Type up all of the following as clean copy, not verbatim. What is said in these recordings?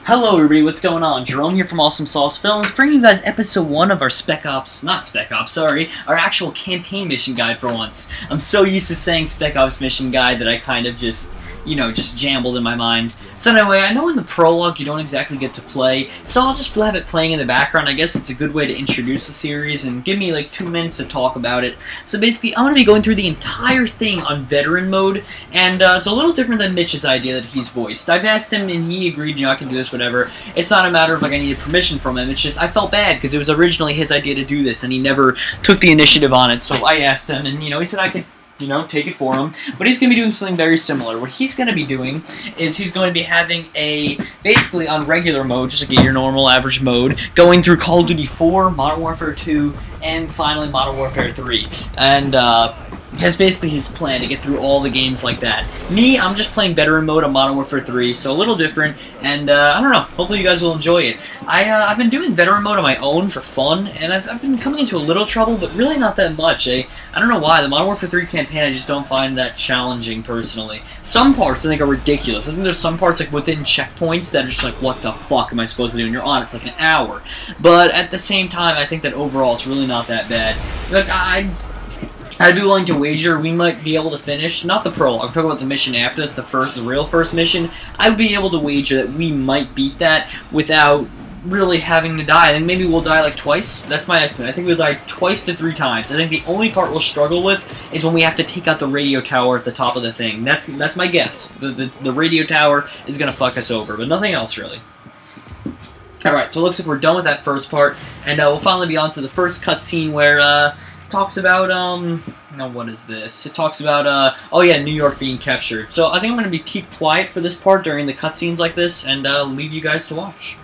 Hello everybody, what's going on? Jerome here from AwesomeSauceFilms, bringing you guys episode 1 of our our actual campaign mission guide for once. I'm so used to saying Spec Ops mission guide that I kind of just jambled in my mind. So anyway, I know in the prologue you don't exactly get to play, so I'll just have it playing in the background. I guess it's a good way to introduce the series and give me like 2 minutes to talk about it. So basically, I'm going to be going through the entire thing on veteran mode, and it's a little different than Mitch's idea that he's voiced. I've asked him and he agreed, I can do this, whatever. It's not a matter of like I needed permission from him, it's just I felt bad because it was originally his idea to do this and he never took the initiative on it, so I asked him and he said I could take it for him. But he's going to be doing something very similar. What he's going to be doing is he's going to be having basically on regular mode, just like your normal average mode, going through Call of Duty 4, Modern Warfare 2, and finally Modern Warfare 3. And that's basically his plan, to get through all the games like that. Me, I'm just playing veteran mode on Modern Warfare 3, so a little different, and I don't know, hopefully you guys will enjoy it. I've been doing veteran mode on my own for fun, and I've been coming into a little trouble, but really not that much. I don't know why, the Modern Warfare 3 campaign I just don't find that challenging, personally. Some parts I think are ridiculous. I think there's some parts like within checkpoints that are just like, what the fuck am I supposed to do, and you're on it for like an hour. But at the same time, I think that overall it's really not that bad. Like, I'd be willing to wager we might be able to finish, not the prologue, I'm talking about the mission after this, the real first mission. I would be able to wager that we might beat that without really having to die. I think maybe we'll die like twice. That's my estimate. I think we'll die twice to 3 times. I think the only part we'll struggle with is when we have to take out the radio tower at the top of the thing. That's my guess. The radio tower is going to fuck us over, but nothing else really. Alright, so it looks like we're done with that first part, and we'll finally be on to the first cutscene where, talks about, what is this? It talks about, oh yeah, New York being captured. So I think I'm going to keep quiet for this part during the cutscenes like this, and leave you guys to watch.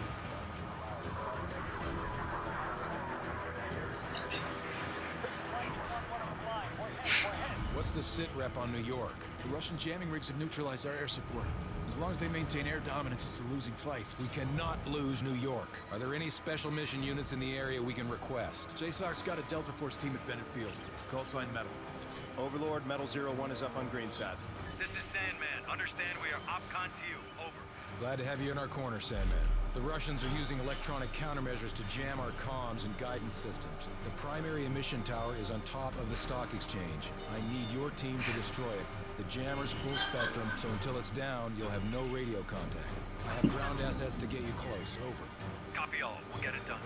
What's the sit rep on New York? The Russian jamming rigs have neutralized our air support. As long as they maintain air dominance, it's a losing fight. We cannot lose New York. Are there any special mission units in the area we can request? JSOC's got a Delta Force team at Bennett Field. Call sign Metal. Overlord, Metal 01 is up on Greenside. This is Sandman. Understand we are OPCON to you. Over. Glad to have you in our corner, Sandman. The Russians are using electronic countermeasures to jam our comms and guidance systems. The primary emission tower is on top of the stock exchange. I need your team to destroy it. The jammer's full spectrum, so until it's down, you'll have no radio contact. I have ground assets to get you close. Over. Copy all. We'll get it done.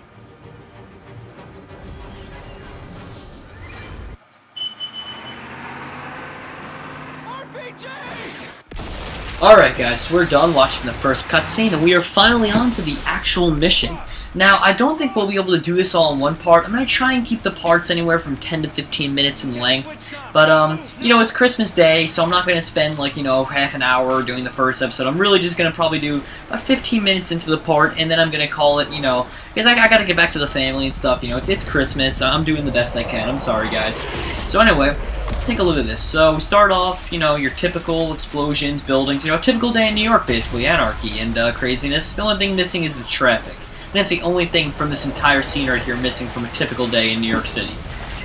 Alright guys, we're done watching the first cutscene, and we are finally on to the actual mission. Now, I don't think we'll be able to do this all in one part. I'm going to try and keep the parts anywhere from 10 to 15 minutes in length. But, it's Christmas Day, so I'm not going to spend, like, half an hour doing the first episode. I'm really just going to probably do about 15 minutes into the part, and then I'm going to call it, because I got to get back to the family and stuff, It's Christmas. I'm doing the best I can. I'm sorry, guys. So anyway, let's take a look at this. So we start off, your typical explosions, buildings, a typical day in New York, basically, anarchy and craziness. The only thing missing is the traffic. And that's the only thing from this entire scene right here missing from a typical day in New York City.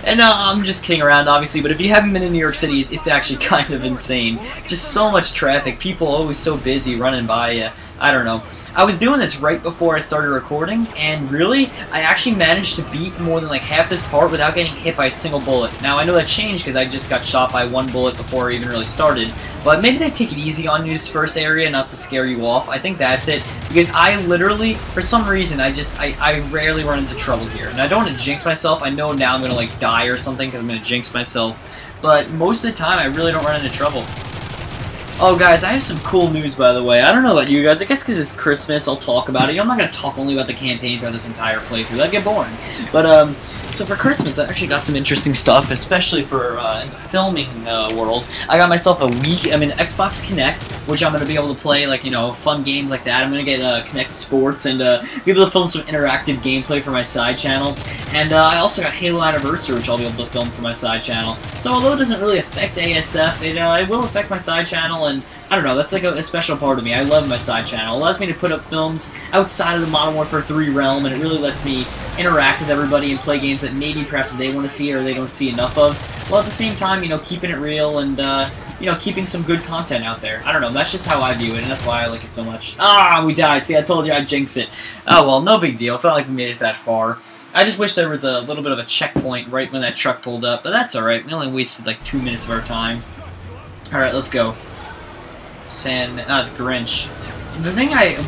And I'm just kidding around, obviously, but if you haven't been in New York City, it's actually kind of insane. Just so much traffic, people always so busy running by you. I don't know. I was doing this right before I started recording, and really, I actually managed to beat more than like half this part without getting hit by a single bullet. Now, I know that changed because I just got shot by 1 bullet before I even really started, but maybe they take it easy on you this first area, not to scare you off. I think that's it, because I literally, for some reason, I rarely run into trouble here. And I don't want to jinx myself. I know now I'm going to like die or something because I'm going to jinx myself, but most of the time, I really don't run into trouble. Oh, guys, I have some cool news, by the way. I don't know about you guys. I guess because it's Christmas, I'll talk about it. I'm not going to talk only about the campaign throughout this entire playthrough. That'd get boring. But, so for Christmas, I actually got some interesting stuff, especially for, in the filming, world. I got myself an Xbox Kinect, which I'm going to be able to play, like, fun games like that. I'm going to get, Kinect Sports and, be able to film some interactive gameplay for my side channel. And, I also got Halo Anniversary, which I'll be able to film for my side channel. So, although it doesn't really affect ASF, it will affect my side channel, and I don't know, that's like a special part of me. I love my side channel. It allows me to put up films outside of the Modern Warfare 3 realm, and it really lets me interact with everybody and play games that maybe perhaps they want to see or they don't see enough of, while at the same time, keeping it real and, you know, keeping some good content out there. I don't know, that's just how I view it, and that's why I like it so much. Ah, we died. See, I told you I'd jinx it. Oh, well, no big deal. It's not like we made it that far. I just wish there was a little bit of a checkpoint right when that truck pulled up, but that's alright. We only wasted like 2 minutes of our time. Alright, let's go. It's Grinch.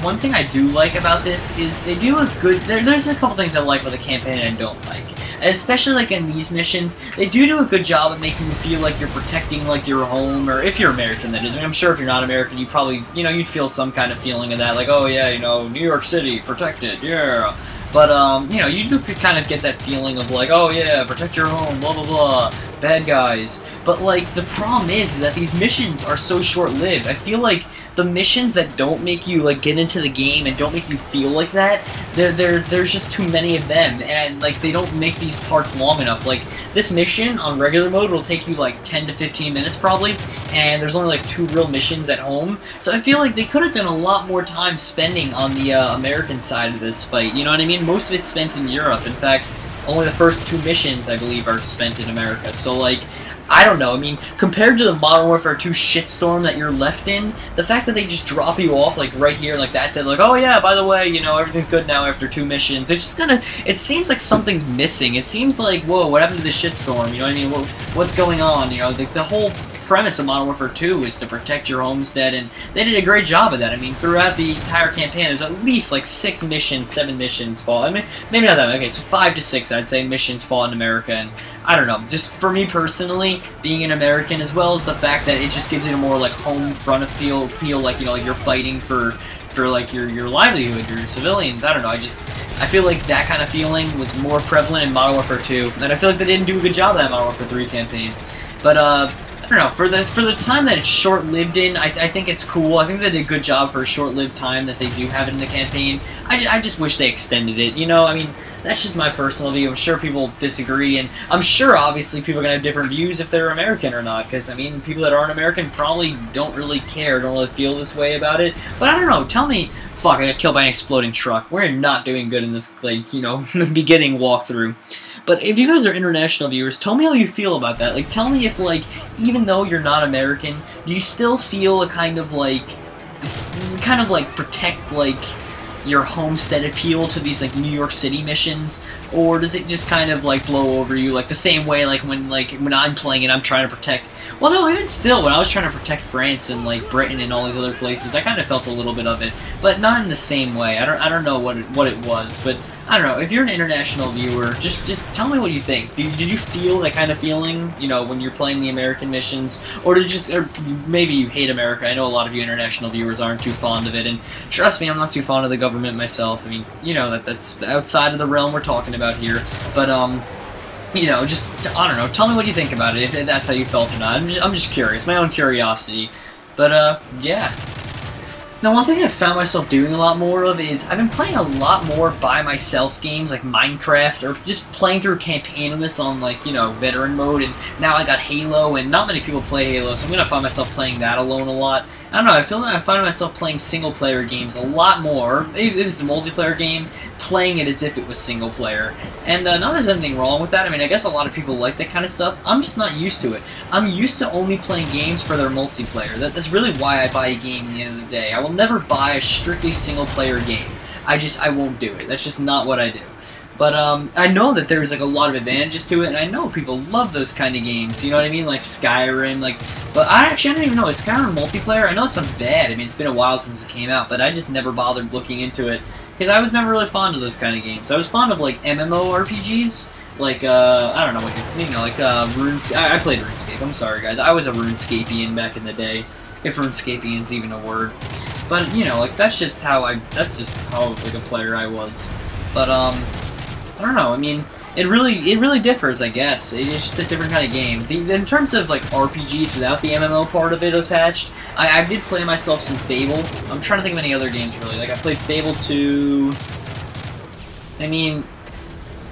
One thing I do like about this is they do a good. There's a couple things I like with the campaign and I don't like. Especially like in these missions, they do a good job of making you feel like you're protecting like your home, or if you're American, that is. I mean, I'm sure if you're not American, you probably, you know, you'd feel some kind of feeling of that, like, oh yeah, you know, New York City, protected, yeah. But, you know, you do kind of get that feeling of like, oh yeah, protect your home, blah blah blah, bad guys. But, like, the problem is that these missions are so short-lived. I feel like the missions that don't make you, like, get into the game and don't make you feel like that, there's just too many of them, and, like, they don't make these parts long enough. Like, this mission on regular mode will take you, like, 10 to 15 minutes, probably, and there's only, like, 2 real missions at home. So I feel like they could have done a lot more time spending on the American side of this fight, you know what I mean? Most of it's spent in Europe. In fact, only the first 2 missions, I believe, are spent in America. So, like, I don't know, I mean, compared to the Modern Warfare 2 shitstorm that you're left in, the fact that they just drop you off, like, right here, like, that's it, like, oh yeah, by the way, you know, everything's good now after 2 missions, it just kind of, it seems like something's missing. It seems like, whoa, what happened to the shitstorm, you know what I mean, what's going on, you know, the whole premise of Modern Warfare 2 is to protect your homestead, and they did a great job of that. I mean, throughout the entire campaign, there's at least like 6 missions, 7 missions fall. I mean, maybe not that many. Okay, so 5 to 6, I'd say, missions fall in America, and I don't know. Just for me personally, being an American, as well as the fact that it just gives it a more like home front of feel, like, you know, like you're fighting for like your livelihood, your civilians. I don't know. I feel like that kind of feeling was more prevalent in Modern Warfare 2, and I feel like they didn't do a good job of that Modern Warfare 3 campaign. But I don't know, for the time that it's short-lived in, I think it's cool. I think they did a good job for a short-lived time that they do have it in the campaign. I just wish they extended it, you know? I mean, that's just my personal view. I'm sure people disagree, and I'm sure, obviously, people are going to have different views if they're American or not, because, I mean, people that aren't American probably don't really care, don't really feel this way about it. But I don't know, tell me, fuck, I got killed by an exploding truck. We're not doing good in this, like, you know, beginning walkthrough. But if you guys are international viewers, tell me how you feel about that. Like, tell me if, like, even though you're not American, do you still feel a kind of, like, protect, like, your homestead appeal to these, like, New York City missions? Or does it just kind of, like, blow over you, like, the same way, like, when I'm playing and I'm trying to protect... Well, no, even still, when I was trying to protect France and, like, Britain and all these other places, I kind of felt a little bit of it, but not in the same way. I don't know what it was, but I don't know. If you're an international viewer, just tell me what you think. Did you feel that kind of feeling, you know, when you're playing the American missions, or or maybe you hate America? I know a lot of you international viewers aren't too fond of it, and trust me, I'm not too fond of the government myself. I mean, you know, that's outside of the realm we're talking about here, but you know, just, I don't know, tell me what you think about it, if that's how you felt or not. I'm just curious, my own curiosity. But, yeah. Now, one thing I've found myself doing a lot more of is I've been playing a lot more by myself games like Minecraft, or just playing through a campaign on this on, like, you know, veteran mode, and now I got Halo, and not many people play Halo, so I'm gonna find myself playing that alone a lot. I don't know, I feel like I'm finding myself playing single-player games a lot more. If it's a multiplayer game, playing it as if it was single-player. And not there's anything wrong with that. I mean, I guess a lot of people like that kind of stuff. I'm just not used to it. I'm used to only playing games for their multiplayer. That's really why I buy a game at the end of the day. I will never buy a strictly single-player game. I won't do it. That's just not what I do. But, I know that there's, like, a lot of advantages to it, and I know people love those kind of games, you know what I mean? Like Skyrim, like... But I don't even know, is Skyrim multiplayer? I know it sounds bad, I mean, it's been a while since it came out, but I just never bothered looking into it, because I was never really fond of those kind of games. I was fond of, like, MMORPGs, like, I don't know what you know, like, RuneScape. I played RuneScape, I'm sorry, guys. I was a RuneScapian back in the day, if RuneScapian's even a word. But, you know, like, that's just how, like, a player I was. But, I don't know, I mean, it really differs, I guess. It's just a different kind of game. In terms of, like, RPGs without the MMO part of it attached, I did play myself some Fable. I'm trying to think of any other games, really. Like, I played Fable 2... I mean...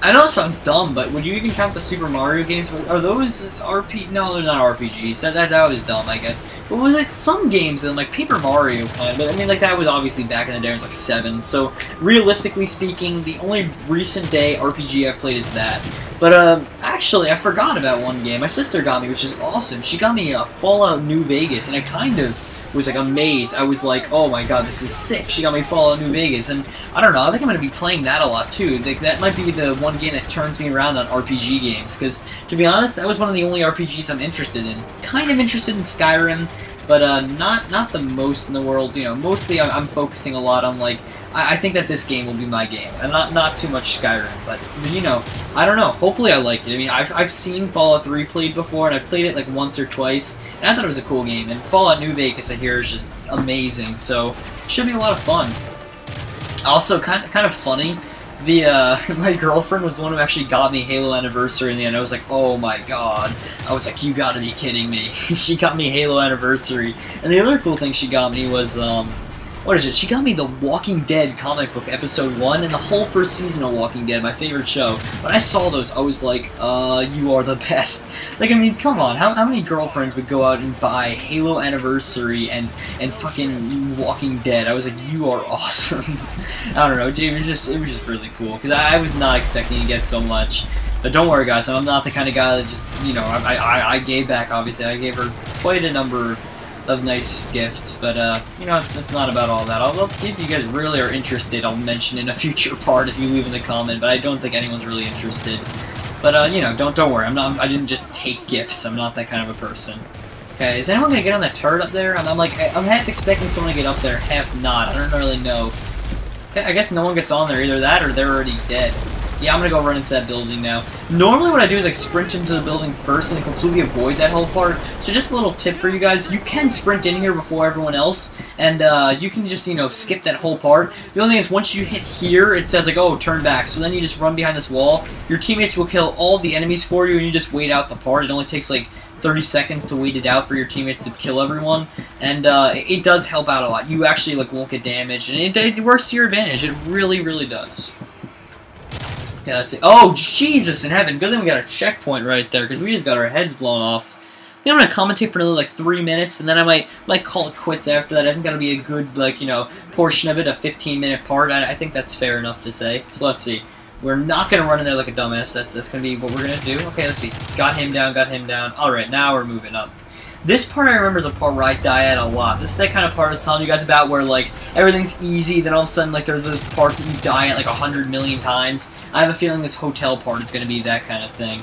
I know it sounds dumb, but would you even count the Super Mario games? Are those No, they're not RPGs. That was dumb, I guess. But it was like some games and like Paper Mario kind of. But I mean, like that was obviously back in the day. It was like 7. So realistically speaking, the only recent day RPG I've played is that. But actually, I forgot about one game. My sister got me, which is awesome. She got me Fallout New Vegas, and I kind of was like amazed. I was like, oh my god, this is sick. She got me Fallout New Vegas, and I don't know, I think I'm going to be playing that a lot too. Like, that might be the one game that turns me around on RPG games, because to be honest, that was one of the only RPGs I'm interested in. Kind of interested in Skyrim, but not the most in the world. You know, mostly I'm focusing a lot on like, I think that this game will be my game, and not too much Skyrim, but you know, I don't know. Hopefully I like it. I mean, I've seen Fallout 3 played before, and I played it like once or twice, and I thought it was a cool game. And Fallout New Vegas, I hear, is just amazing, so it should be a lot of fun. Also, kind of funny. My girlfriend was the one who actually got me Halo Anniversary in the end. I was like, oh my god. I was like, you gotta be kidding me. She got me Halo Anniversary. And the other cool thing she got me was, what is it? She got me the Walking Dead comic book episode 1 and the whole first season of Walking Dead, my favorite show. When I saw those, I was like, you are the best. Like, I mean, come on, how many girlfriends would go out and buy Halo Anniversary and fucking Walking Dead? I was like, you are awesome. I don't know, it was just really cool, because I was not expecting to get so much. But don't worry, guys, I'm not the kind of guy that just, you know, I gave back, obviously. I gave her quite a number of nice gifts, but you know, it's not about all that. If you guys really are interested, I'll mention in a future part if you leave in the comment, but I don't think anyone's really interested. But you know, don't worry, I didn't just take gifts. I'm not that kind of a person. Okay, is anyone gonna get on that turret up there? I'm half expecting someone to get up there, half not. I don't really know. Okay, I guess no one gets on there, either that or they're already dead. Yeah, I'm gonna go run into that building now. Normally what I do is like sprint into the building first and completely avoid that whole part. So just a little tip for you guys, you can sprint in here before everyone else, and you can just, you know, skip that whole part. The only thing is, once you hit here, it says like, oh, turn back. So then you just run behind this wall. Your teammates will kill all the enemies for you, and you just wait out the part. It only takes like 30 seconds to wait it out for your teammates to kill everyone, and it does help out a lot. You actually like won't get damaged, and it works to your advantage. It really, really does. Okay, let's see. Oh, Jesus in heaven. Good thing we got a checkpoint right there, because we just got our heads blown off. I think I'm going to commentate for another, like, 3 minutes, and then I might call it quits after that. I think that'll be a good, like, you know, portion of it, a 15-minute part. I think that's fair enough to say. So let's see. We're not going to run in there like a dumbass. That's going to be what we're going to do. Okay, let's see. Got him down, got him down. Alright, now we're moving up. This part I remember is a part where I die at a lot. This is that kind of part I was telling you guys about where, like, everything's easy, then all of a sudden, like, there's those parts that you die at, like, 100 million times. I have a feeling this hotel part is going to be that kind of thing.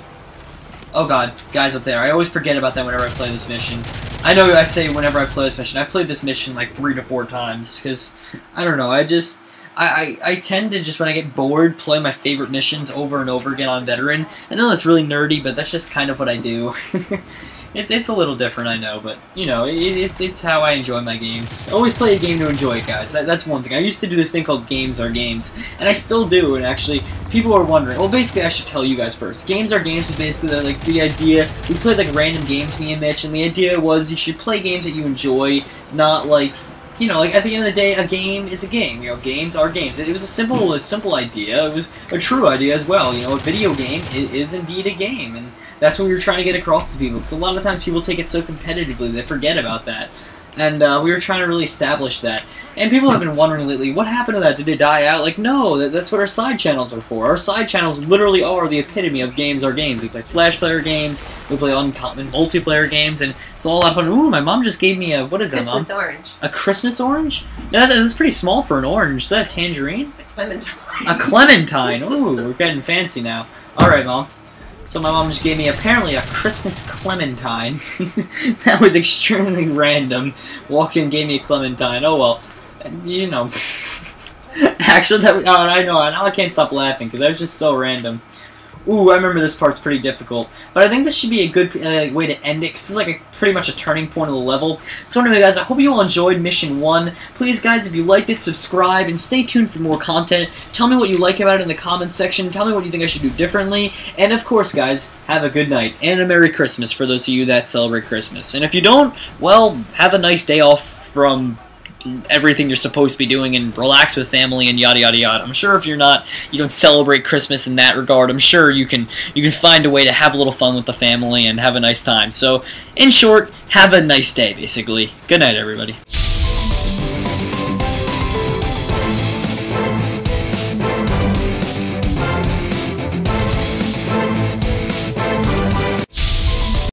Oh god, guys up there. I always forget about that whenever I play this mission. I know I say whenever I play this mission. I played this mission, like, 3 to 4 times, because, I don't know, I tend to just, when I get bored, play my favorite missions over and over again on Veteran. I know that's really nerdy, but that's just kind of what I do. It's a little different, I know, but, you know, it's how I enjoy my games. Always play a game to enjoy it, guys. That's one thing. I used to do this thing called Games Are Games, and I still do, and actually, people are wondering. Well, basically, I should tell you guys first. Games Are Games is basically, like, the idea. We played, like, random games, me and Mitch, and the idea was you should play games that you enjoy, not, like, you know, like, at the end of the day, a game is a game. You know, games are games. It was a simple idea. It was a true idea as well. You know, a video game is indeed a game, and that's what we were trying to get across to people, because a lot of times people take it so competitively they forget about that. And we were trying to really establish that. And people have been wondering lately, what happened to that? Did it die out? Like, no, that's what our side channels are for. Our side channels literally are the epitome of Games Are Games. We play Flash player games, we play uncommon multiplayer games, and it's all out of fun. Ooh, my mom just gave me a, what is that, Mom? Christmas orange. A Christmas orange? Yeah, that's pretty small for an orange. Is that a tangerine? It's a clementine. A clementine. Ooh, we're getting fancy now. Alright, Mom. So my mom just gave me, apparently, a Christmas clementine. That was extremely random. Walked in and gave me a clementine. Oh, well. You know. Actually, I know. Now I can't stop laughing, because that was just so random. Ooh, I remember this part's pretty difficult. But I think this should be a good way to end it, because this is like pretty much a turning point of the level. So anyway, guys, I hope you all enjoyed Mission 1. Please, guys, if you liked it, subscribe, and stay tuned for more content. Tell me what you like about it in the comments section. Tell me what you think I should do differently. And, of course, guys, have a good night, and a Merry Christmas for those of you that celebrate Christmas. And if you don't, well, have a nice day off from everything you're supposed to be doing and relax with family and yada yada yada. I'm sure if you don't celebrate Christmas in that regard, I'm sure you can find a way to have a little fun with the family and have a nice time. So, in short, have a nice day, basically. Good night, everybody.